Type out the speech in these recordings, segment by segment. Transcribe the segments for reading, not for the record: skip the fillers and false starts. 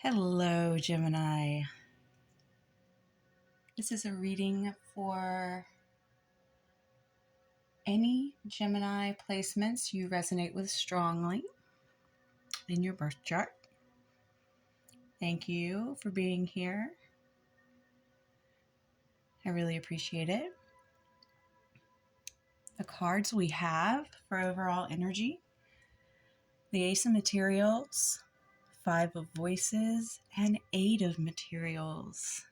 Hello, Gemini. This is a reading for any Gemini placements you resonate with strongly in your birth chart. Thank you for being here. I really appreciate it. The cards we have for overall energy: the Ace of Materials, Five of Voices, and Eight of Materials.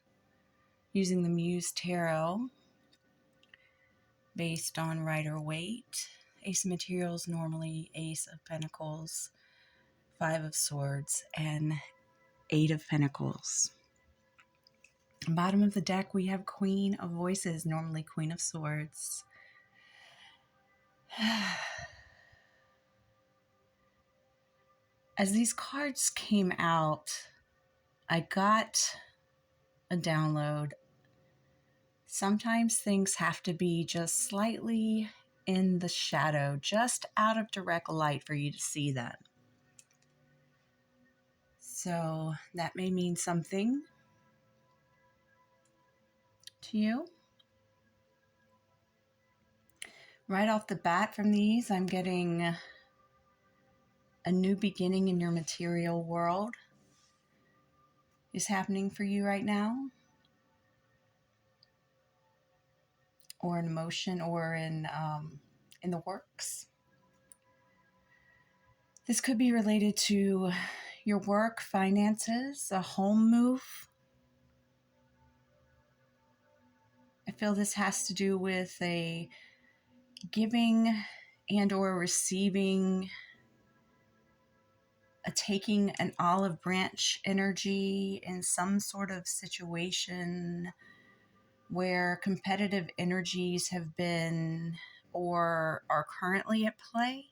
Using the Muse Tarot based on Rider-Waite. Ace of Materials, normally Ace of Pentacles, Five of Swords, and Eight of Pentacles. Bottom of the deck, we have Queen of Voices, normally Queen of Swords. As these cards came out, I got a download. Sometimes things have to be just slightly in the shadow, just out of direct light for you to see them. So that may mean something to you. Right off the bat from these, I'm getting a new beginning in your material world is happening for you right now, or in motion, or in the works. This could be related to your work, finances, a home move. I feel this has to do with a giving and or receiving, a taking an olive branch energy in some sort of situation where competitive energies have been or are currently at play.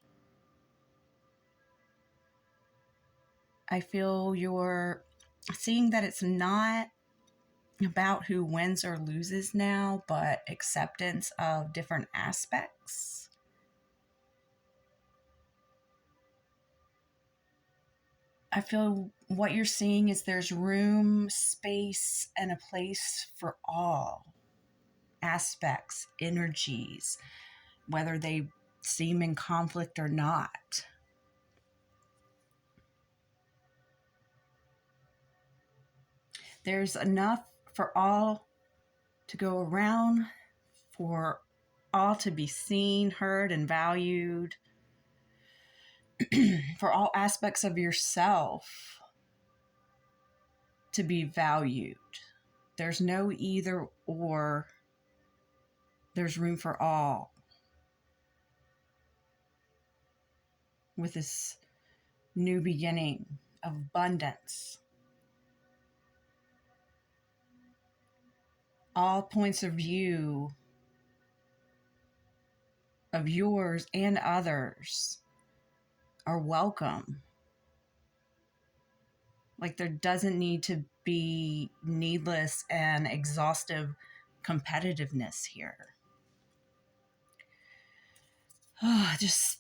I feel you're seeing that it's not about who wins or loses now, but acceptance of different aspects. I feel what you're seeing is there's room, space, and a place for all aspects, energies, whether they seem in conflict or not. There's enough for all to go around, for all to be seen, heard, and valued, for all aspects of yourself to be valued. There's no either or. There's room for all. With this new beginning of abundance. All points of view of yours and others are welcome. Like, there doesn't need to be needless and exhaustive competitiveness here. Just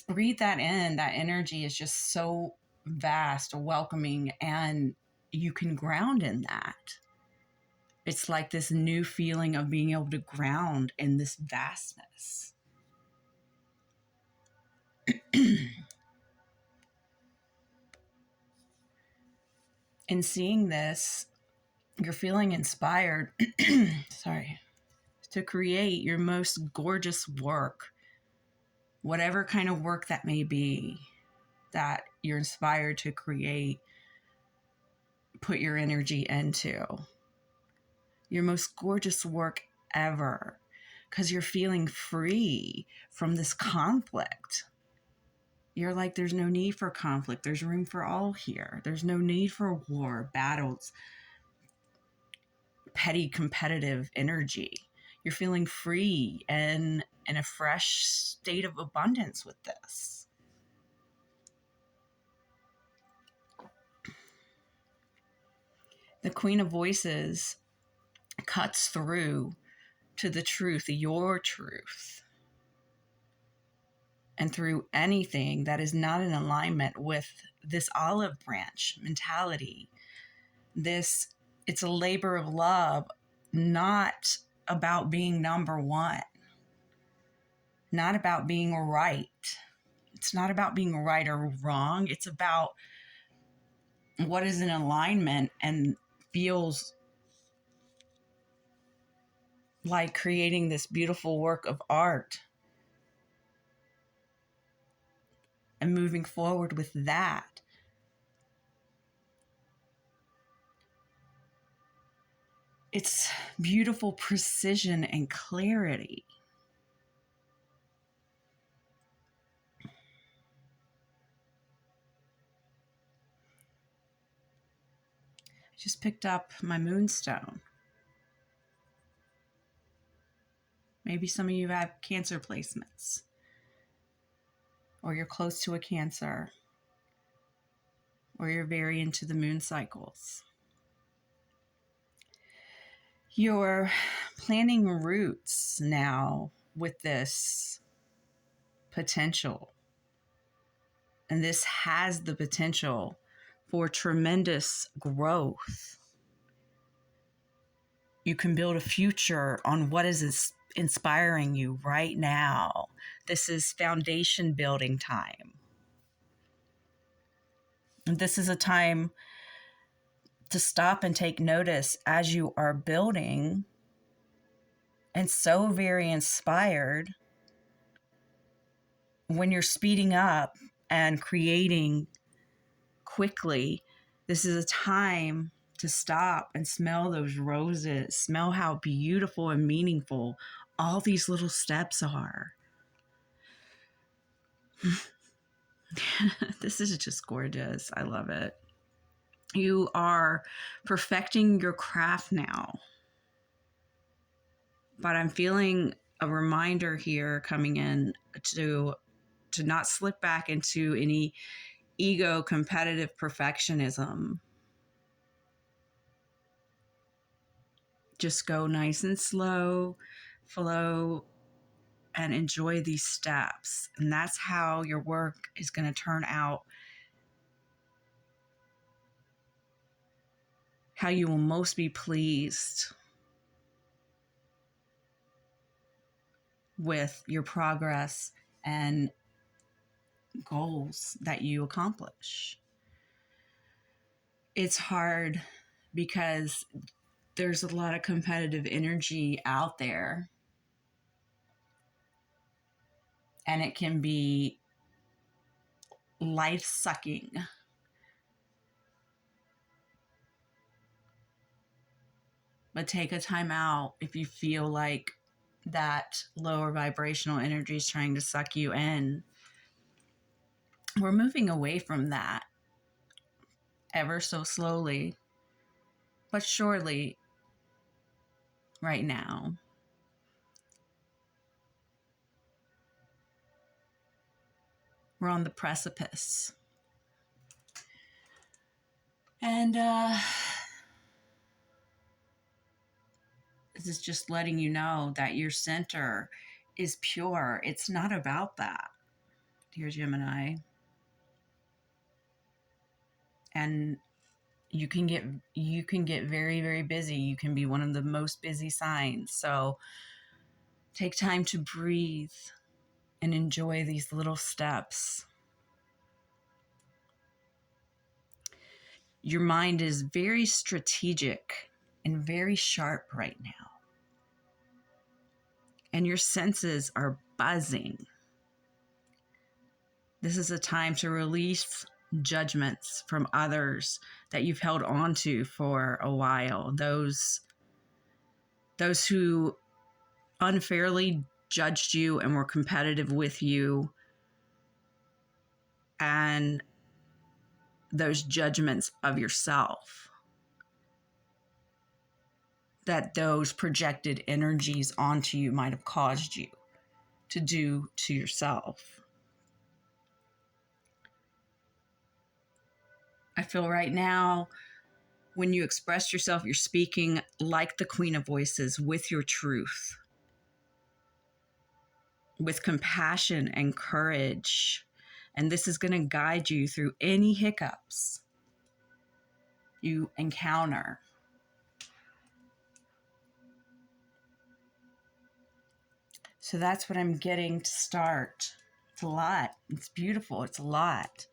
breathe that in. That energy is just so vast, welcoming, and you can ground in that. It's like this new feeling of being able to ground in this vastness. In seeing this, you're feeling inspired, to create your most gorgeous work, whatever kind of work that may be that you're inspired to create, put your energy into. Your most gorgeous work ever, because you're feeling free from this conflict. You're like, there's no need for conflict. There's room for all here. There's no need for war, battles, petty competitive energy. You're feeling free and in a fresh state of abundance with this. The Queen of Voices cuts through to the truth, your truth. and through anything that is not in alignment with this olive branch mentality. It's a labor of love, not about being number one, not about being right. It's not about being right or wrong. It's about what is in alignment and feels like creating this beautiful work of art and moving forward with that. It's beautiful precision and clarity. I just picked up my moonstone. Maybe some of you have Cancer placements, or you're close to a Cancer, or you're very into the moon cycles. You're planting roots now with this potential. And this has the potential for tremendous growth. You can build a future on what is inspiring you right now. This is foundation building time. And this is a time to stop and take notice as you are building and so very inspired. When you're speeding up and creating quickly, this is a time to stop and smell those roses, smell how beautiful and meaningful all these little steps are. This is just gorgeous. I love it. You are perfecting your craft now. But I'm feeling a reminder here coming in to not slip back into any ego competitive perfectionism. Just go nice and slow, flow, and enjoy these steps. And that's how your work is going to turn out. How you will most be pleased with your progress and goals that you accomplish. It's hard because there's a lot of competitive energy out there, and it can be life-sucking. But take a time out if you feel like that lower vibrational energy is trying to suck you in. We're moving away from that ever so slowly, but surely right now. We're on the precipice. And this is just letting you know that your center is pure. It's not about that, dear Gemini. And you can get very, very busy. You can be one of the most busy signs. So take time to breathe and enjoy these little steps. Your mind is very strategic and very sharp right now. And your senses are buzzing. This is a time to release judgments from others that you've held on to for a while. Those who unfairly judged you and were competitive with you, and those judgments of yourself that those projected energies onto you might have caused you to do to yourself. I feel right now, when you express yourself, you're speaking like the Queen of Voices with your truth. with compassion and courage. And this is going to guide you through any hiccups you encounter. So that's what I'm getting to start. It's a lot. It's beautiful. It's a lot.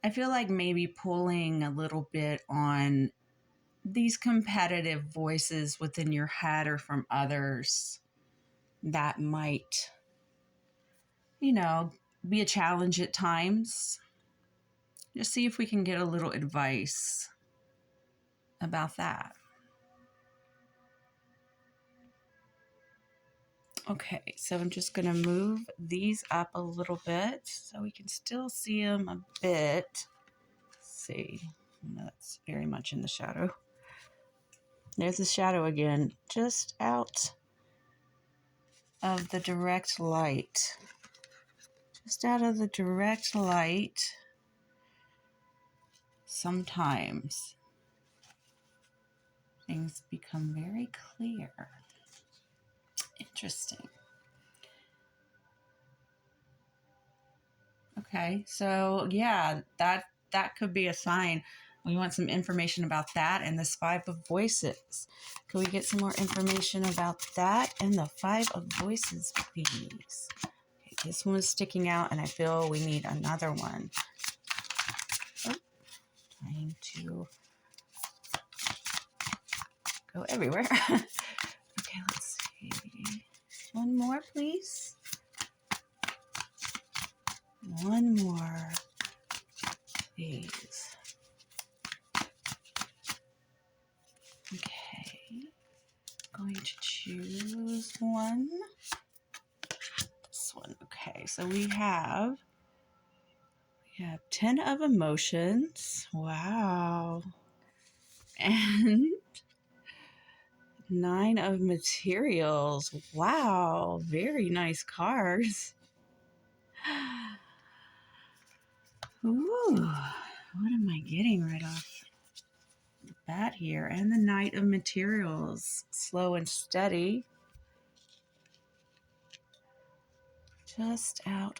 I feel like maybe pulling a little bit on these competitive voices within your head or from others that might, be a challenge at times. Just see if we can get a little advice about that. Okay, so I'm just going to move these up a little bit so we can still see them a bit. Let's see. No, that's very much in the shadow. There's the shadow again, just out of the direct light. Just out of the direct light. Sometimes things become very clear. Interesting. Okay, so yeah, that could be a sign. We want some information about that and this 5 of voices. Can we get some more information about that and the 5 of voices, please? Okay, this one is sticking out, and I feel we need another one. Oh, trying to go everywhere. Okay, let's see. One more, please. One more, please. Okay, going to choose one. This one. Okay, so we have 10 of emotions. Wow. And 9 of materials. Wow, very nice cards. Ooh, what am I getting right off the bat here? And the Knight of Materials. Slow and steady. Just out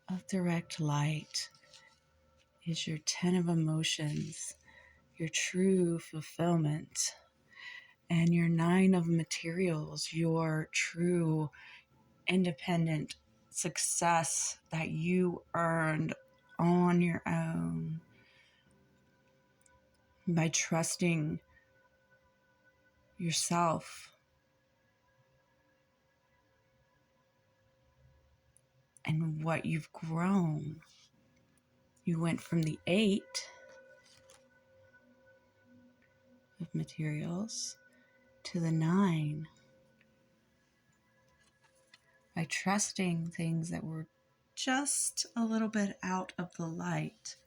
of direct light is your 10 of emotions, your true fulfillment. And your 9 of materials, your true independent success that you earned on your own by trusting yourself and what you've grown. You went from the 8 of materials to the 9 by trusting things that were just a little bit out of the light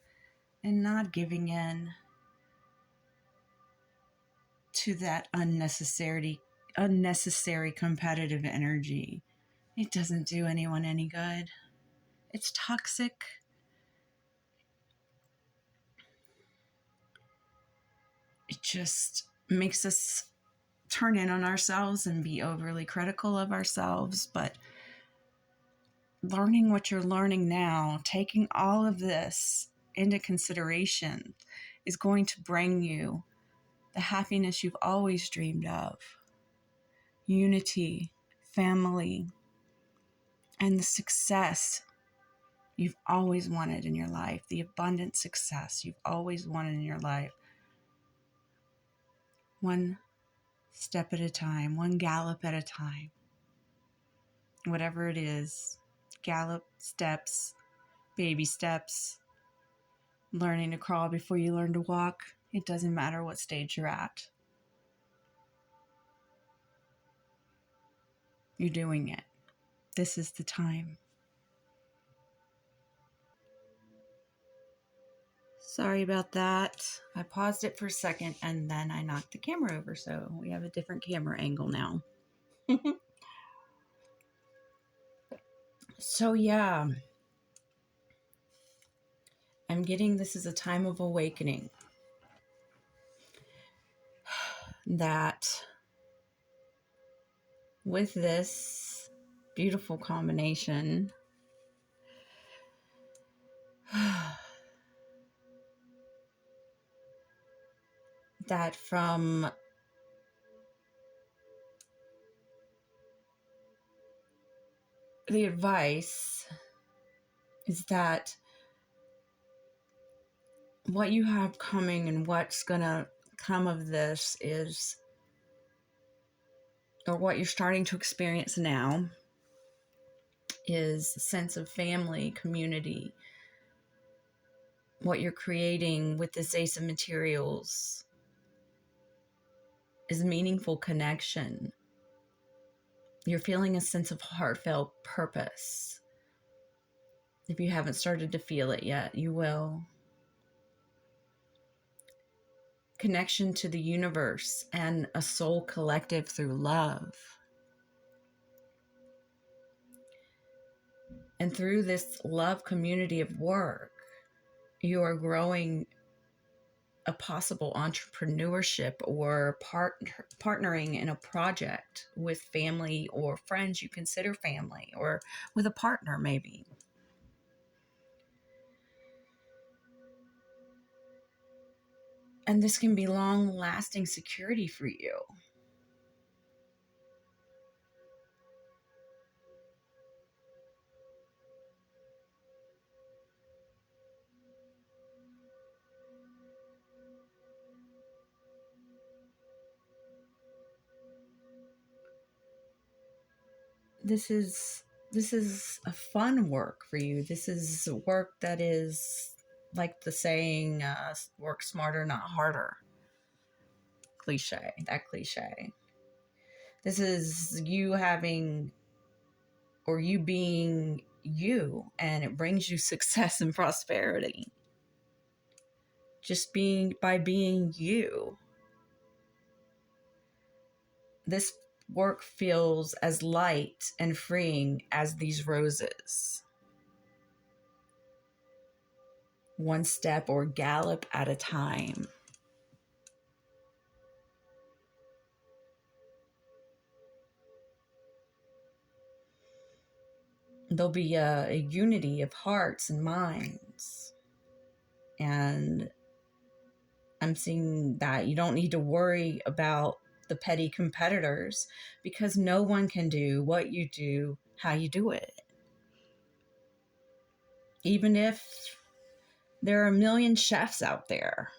and not giving in to that unnecessary competitive energy. It doesn't do anyone any good. It's toxic. It just makes us turn in on ourselves and be overly critical of ourselves. But learning what you're learning now, taking all of this into consideration, is going to bring you the happiness you've always dreamed of. Unity, family, and the success you've always wanted in your life, the abundant success you've always wanted in your life. One step at a time, one gallop at a time. Whatever it is, gallop, steps, baby steps, learning to crawl before you learn to walk. It doesn't matter what stage you're at. You're doing it. This is the time. Sorry about that. I paused it for a second and then I knocked the camera over, so we have a different camera angle now. So yeah, I'm getting this is a time of awakening. that with this beautiful combination, that from the advice is that what you have coming and what's going to come of this is, or what you're starting to experience now, is a sense of family, community. What you're creating with this Ace of Materials is meaningful connection. You're feeling a sense of heartfelt purpose. If you haven't started to feel it yet, you will. Connection to the universe and a soul collective through love. And through this love community of work, you are growing a possible entrepreneurship or partnering in a project with family or friends you consider family, or with a partner maybe. And this can be long-lasting security for you. This is a fun work for you. This is work that is like the saying, work smarter, not harder. Cliche, that cliche. This is you having, or you being you, and it brings you success and prosperity. Just by being you. This work feels as light and freeing as these roses. One step or gallop at a time. There'll be a unity of hearts and minds. And I'm seeing that you don't need to worry about the petty competitors, because no one can do what you do, how you do it. Even if there are a million chefs out there,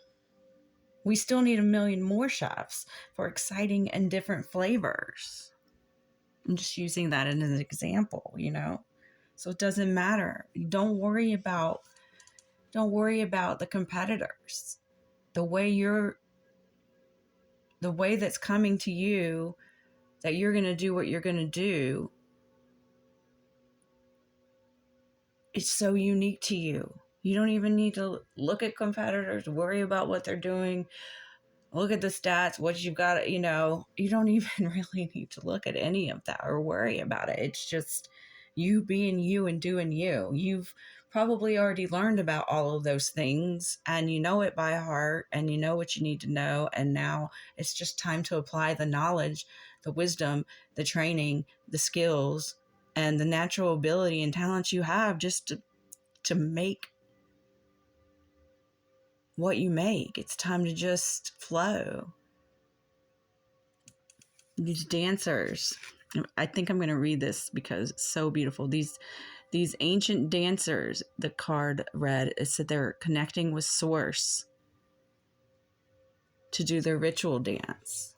we still need a million more chefs for exciting and different flavors. I'm just using that as an example, So it doesn't matter. Don't worry about the competitors. The way that's coming to you, that you're going to do what you're going to do, it's so unique to you. You don't even need to look at competitors, worry about what they're doing, look at the stats, what you've got, you don't even really need to look at any of that or worry about it. It's just you being you and doing you. You've probably already learned about all of those things, and you know it by heart, and you know what you need to know. And now it's just time to apply the knowledge, the wisdom, the training, the skills, and the natural ability and talents you have, just to make what you make. It's time to just flow. These dancers, I think I'm going to read this because it's so beautiful. These ancient dancers, the card read, it said they're connecting with source to do their ritual dance.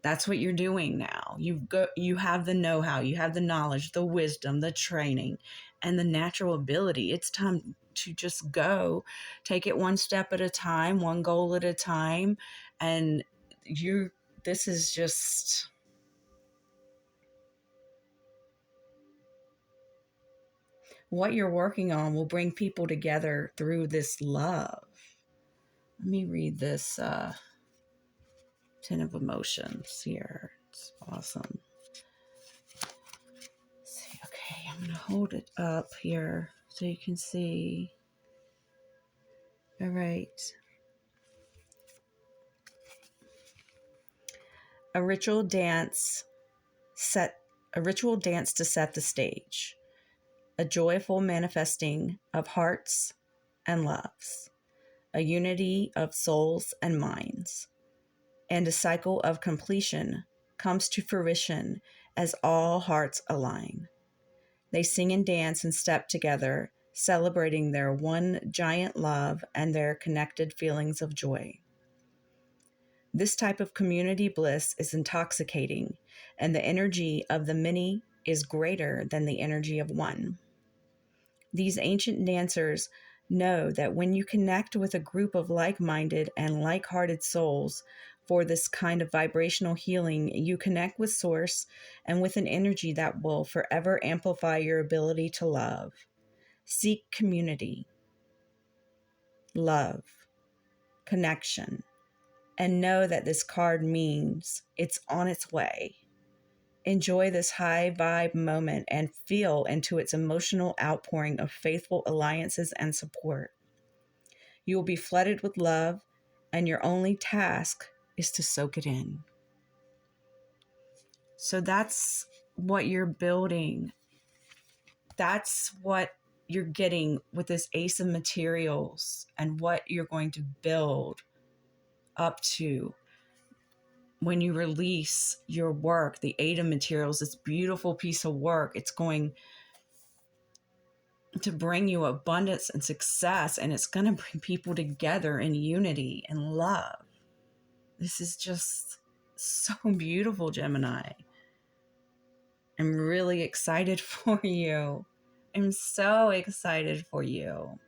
That's what you're doing now. You have the know-how, you have the knowledge, the wisdom, the training, and the natural ability. It's time to just go, take it one step at a time, one goal at a time, and this is just what you're working on will bring people together through this love. Let me read this 10 of Emotions here. It's awesome. Let's see. Okay, I'm going to hold it up here so you can see. All right. A ritual dance to set the stage. A joyful manifesting of hearts and loves. A unity of souls and minds. And a cycle of completion comes to fruition as all hearts align. They sing and dance and step together, celebrating their one giant love and their connected feelings of joy. This type of community bliss is intoxicating, and the energy of the many is greater than the energy of one. These ancient dancers know that when you connect with a group of like-minded and like-hearted souls for this kind of vibrational healing, you connect with Source and with an energy that will forever amplify your ability to love. Seek community, love, connection, and know that this card means it's on its way. Enjoy this high vibe moment and feel into its emotional outpouring of faithful alliances and support. You will be flooded with love, and your only task is to soak it in. So that's what you're building. That's what you're getting with this Ace of Materials and what you're going to build up to when you release your work, the Eight of Materials, this beautiful piece of work. It's going to bring you abundance and success, and it's going to bring people together in unity and love. This is just so beautiful, Gemini. I'm really excited for you. I'm so excited for you.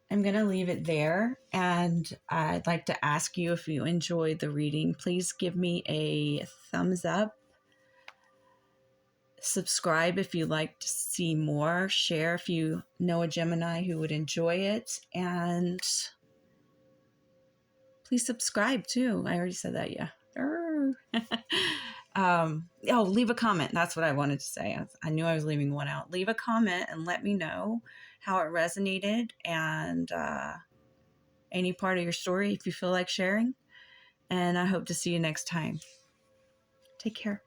I'm going to leave it there, and I'd like to ask you, if you enjoyed the reading, please give me a thumbs up. Subscribe if you'd like to see more. Share if you know a Gemini who would enjoy it. And please subscribe too. I already said that, yeah. Leave a comment. That's what I wanted to say. I knew I was leaving one out. Leave a comment and let me know how it resonated and any part of your story if you feel like sharing. And I hope to see you next time. Take care.